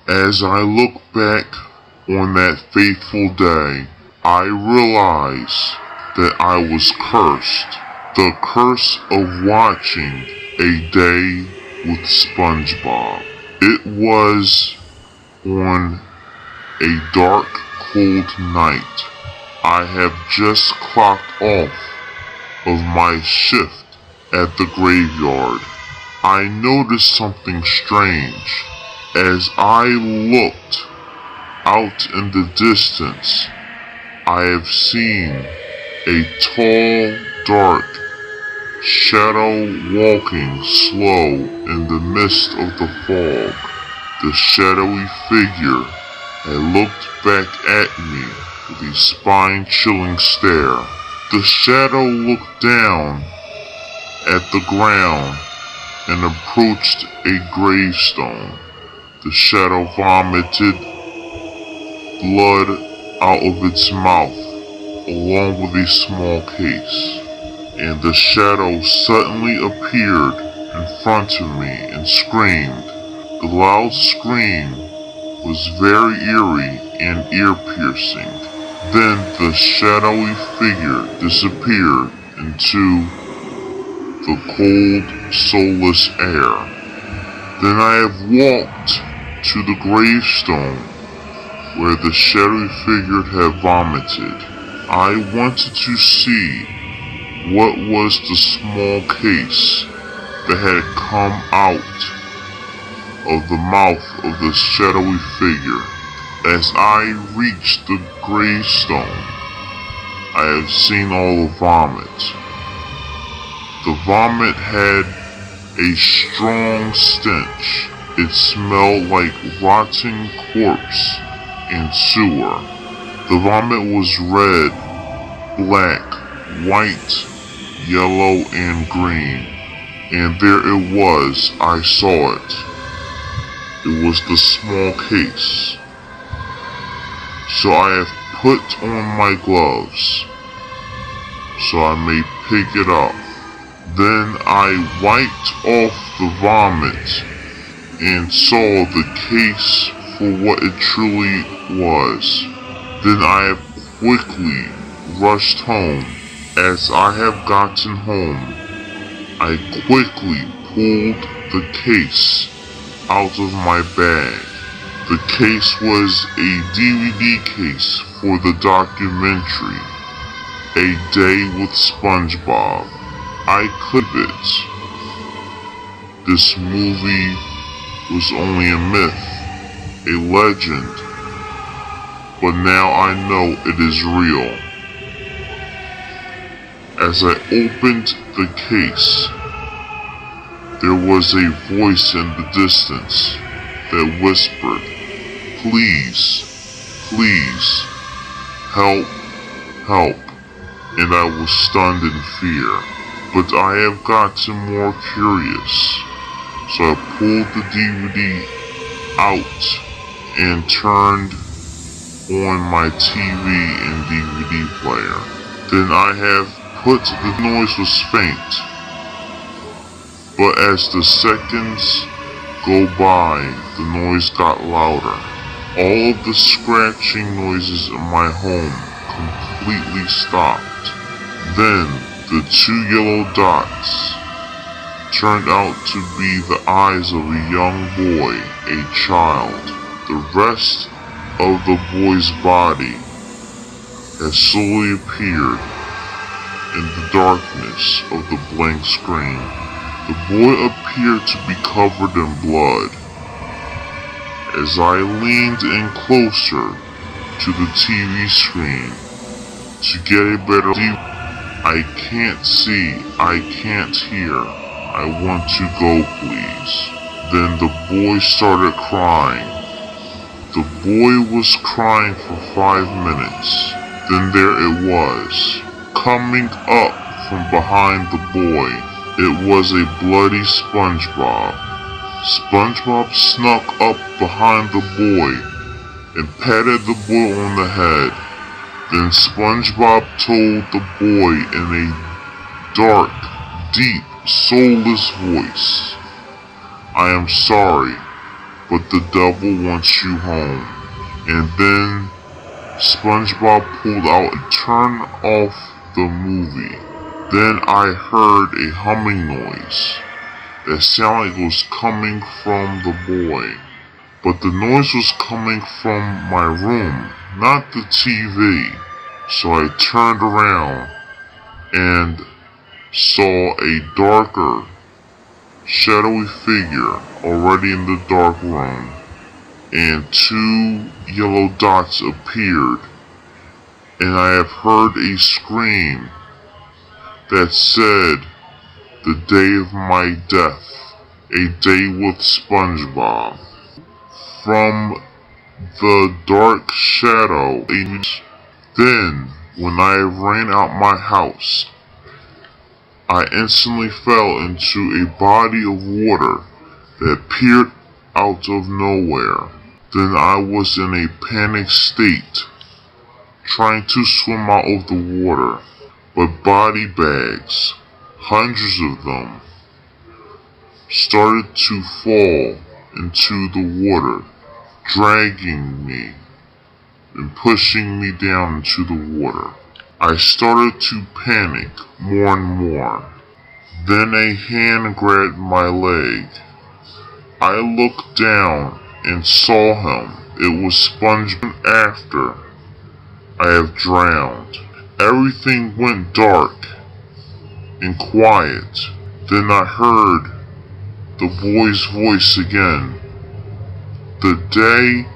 As I look back on that fateful day, I realize that I was cursed. The curse of watching A Day with Spongebob. It was on a dark, cold night. I have just clocked off of my shift at the graveyard. I noticed something strange. As I looked out in the distance, I have seen a tall, dark shadow walking slow in the midst of the fog. The shadowy figure had looked back at me with a spine-chilling stare. The shadow looked down at the ground and approached a gravestone. The shadow vomited blood out of its mouth along with a small case, and the shadow suddenly appeared in front of me and screamed. The loud scream was very eerie and ear-piercing. Then the shadowy figure disappeared into the cold, soulless air. Then I have walked to the gravestone where the shadowy figure had vomited. I wanted to see what was the small case that had come out of the mouth of the shadowy figure. As I reached the gravestone, I have seen all the vomit. The vomit had a strong stench. It smelled like rotting corpse and sewer. The vomit was red, black, white, yellow, and green. And there it was, I saw it. It was the small case. So I have put on my gloves so I may pick it up. Then I wiped off the vomit and saw the case for what it truly was. Then I have quickly rushed home. As I have gotten home, I quickly pulled the case out of my bag. The case was a DVD case for the documentary, A Day with Spongebob. I could it. This movie was only a myth, a legend, but now I know it is real. As I opened the case, there was a voice in the distance that whispered, "Please, please, help, help," and I was stunned in fear. But I have gotten more curious, so I pulled the DVD out and turned on my TV and DVD player. Then I have put the noise was faint, but as the seconds go by, the noise got louder. All of the scratching noises in my home completely stopped. Then the two yellow dots turned out to be the eyes of a young boy, a child. The rest of the boy's body has slowly appeared in the darkness of the blank screen. The boy appeared to be covered in blood. As I leaned in closer to the TV screen to get a better view, I can't see, I can't hear, I want to go please. Then the boy started crying. The boy was crying for 5 minutes. Then there it was, coming up from behind the boy. It was a bloody SpongeBob. SpongeBob snuck up behind the boy and patted the boy on the head. Then SpongeBob told the boy in a dark, deep, soulless voice, "I am sorry. but the devil wants you home. And then SpongeBob pulled out and turned off the movie. Then I heard a humming noise that sounded like it was coming from the boy. But the noise was coming from my room, not the TV. So I turned around and saw a darker, shadowy figure already in the dark room, and 2 yellow dots appeared, and I have heard a scream that said, "The day of my death, a day with SpongeBob." From the dark shadow, then when I ran out my house, I instantly fell into a body of water that appeared out of nowhere. Then I was in a panic state, trying to swim out of the water, but body bags, hundreds of them, started to fall into the water, dragging me and pushing me down into the water. I started to panic more and more. Then a hand grabbed my leg. I looked down and saw him. It was SpongeBob. After I have drowned, everything went dark and quiet. Then I heard the boy's voice again. "The day